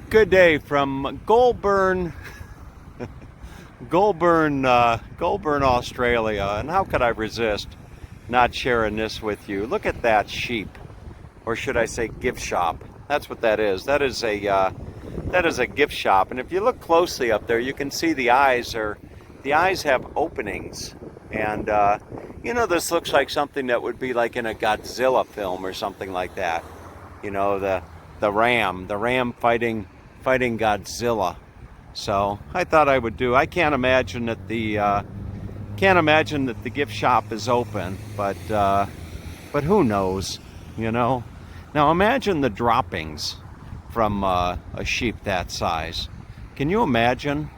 Good day from Goulburn, Goulburn, Australia. And how could I resist not sharing this with you? Look at that sheep, or should I say gift shop? That's what that is. That is a gift shop. And if you look closely up there, you can see the eyes have openings. And this looks like something that would be like in a Godzilla film or something like that. The ram fighting Godzilla. So I thought I would do. I can't imagine that the gift shop is open, but who knows? Now imagine the droppings from a sheep that size. Can you imagine?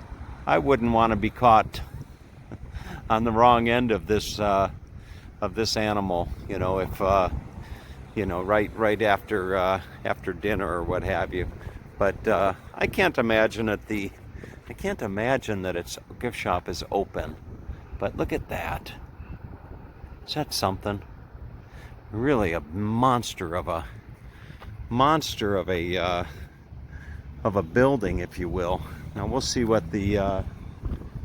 I wouldn't want to be caught on the wrong end of this animal. If right after dinner or what have you. But I can't imagine that its gift shop is open. But look at that. Is that something? Really a monster of a building, if you will. Now we'll see what the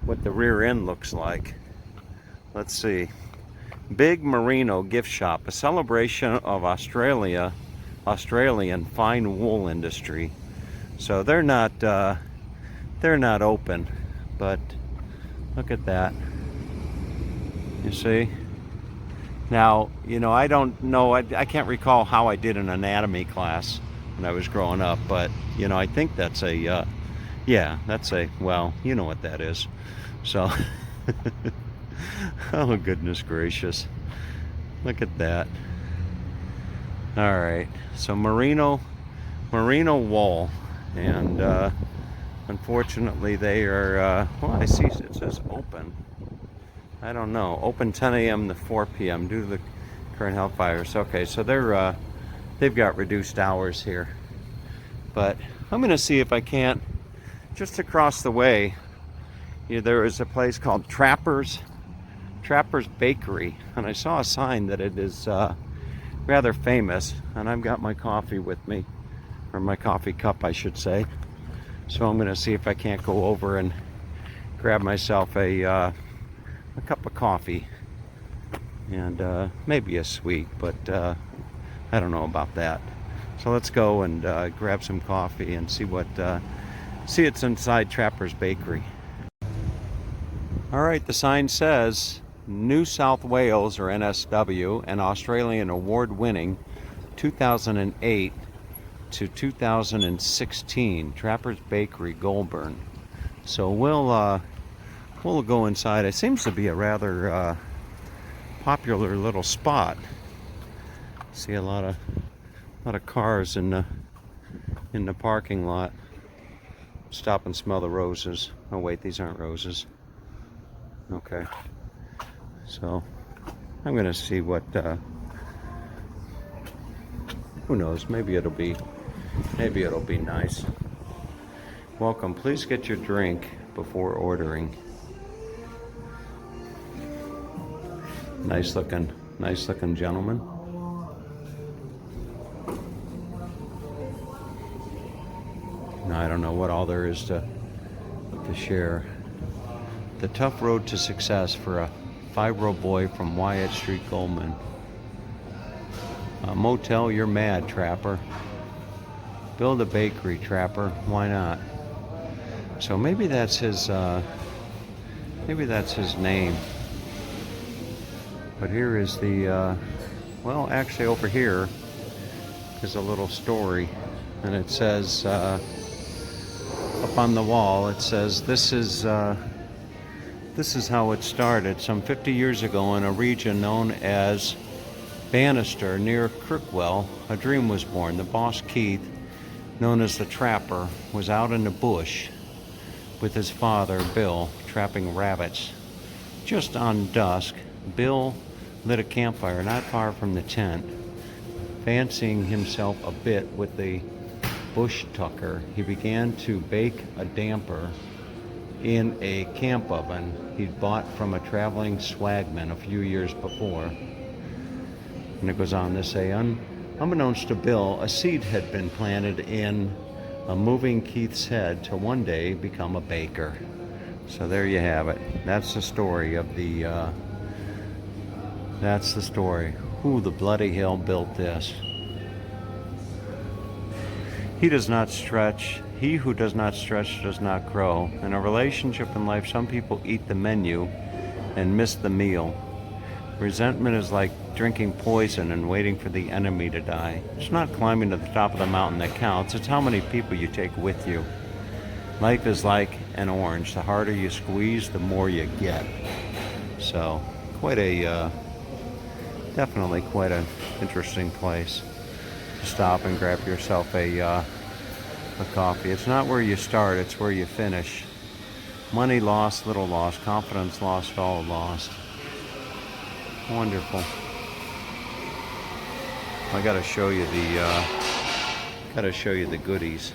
rear end looks like. Let's see. Big Merino gift shop, a celebration of Australian fine wool industry. So they're not open, but look at that. You see? Now, I don't know, I can't recall how I did an anatomy class when I was growing up, but I think that's well, you know what that is. So oh, goodness gracious. Look at that. All right. So merino wool. And unfortunately they are, well, I see it says open. I don't know. Open 10 a.m. to 4 p.m. due to the current health virus. Okay, so they've got reduced hours here. But I'm going to see if I can't, just across the way, there is a place called Trapper's Bakery, and I saw a sign that it is rather famous, and I've got my coffee with me, or my coffee cup I should say. So I'm going to see if I can't go over and grab myself a cup of coffee, and maybe a sweet, but I don't know about that. So let's go and grab some coffee and see it's inside Trapper's Bakery. All right, the sign says New South Wales, or NSW, an Australian award-winning 2008 to 2016 Trapper's Bakery, Goulburn. So we'll go inside. It seems to be a rather popular little spot. See a lot of cars in the parking lot. Stop and smell the roses. Oh wait, these aren't roses. Okay. So I'm gonna see what. Who knows? Maybe it'll be nice. Welcome. Please get your drink before ordering. Nice looking gentleman. Now, I don't know what all there is to share. The tough road to success for a 5-year-old boy from Wyatt Street, Goulburn. A motel, you're mad, Trapper. Build a bakery, Trapper. Why not? So maybe that's his name. But here is the well, actually over here is a little story, and it says up on the wall, it says this is how it started. Some 50 years ago, in a region known as Bannister near Crookwell, a dream was born. The boss, Keith, known as the Trapper, was out in the bush with his father, Bill, trapping rabbits. Just on dusk, Bill lit a campfire not far from the tent. Fancying himself a bit with the bush tucker, he began to bake a damper in a camp oven he'd bought from a traveling swagman a few years before. And it goes on to say, unbeknownst to Bill, a seed had been planted in moving Keith's head to one day become a baker. So there you have it. That's the story of the, that's the story. Who the bloody hell built this? He does not stretch. He who does not stretch does not grow. In a relationship in life, some people eat the menu and miss the meal. Resentment is like drinking poison and waiting for the enemy to die. It's not climbing to the top of the mountain that counts. It's how many people you take with you. Life is like an orange. The harder you squeeze, the more you get. So, quite a, definitely quite an interesting place to stop and grab yourself a coffee. It's not where you start, it's where you finish. Money lost, little lost. Confidence lost, all lost. Wonderful. I gotta show you the goodies.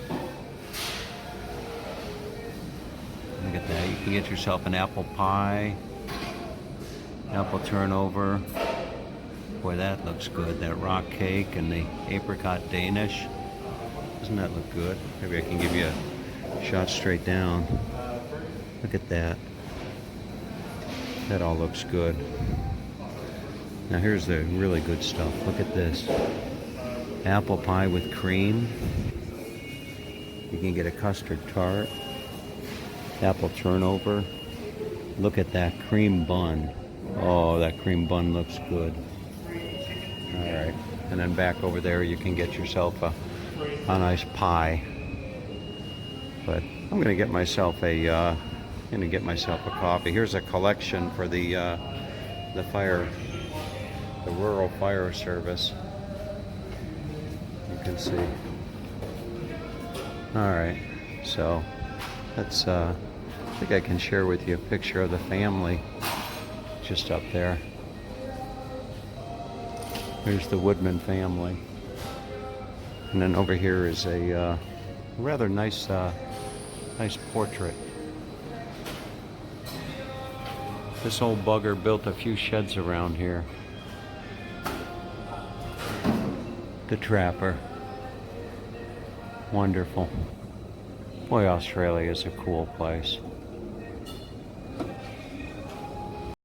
Look at that. You can get yourself an apple pie, apple turnover. Boy, that looks good. That rock cake and the apricot Danish. Doesn't that look good? Maybe I can give you a shot straight down. Look at that. That all looks good. Now here's the really good stuff. Look at this. Apple pie with cream. You can get a custard tart. Apple turnover. Look at that cream bun. Oh, that cream bun looks good. Alright. And then back over there you can get yourself a nice pie. But I'm gonna get myself a coffee. Here's a collection for the rural fire service. You can see. Alright, so that's I think I can share with you a picture of the family just up there. There's the Woodman family. And then over here is a rather nice nice portrait. This old bugger built a few sheds around here. The Trapper. Wonderful. Boy, Australia is a cool place.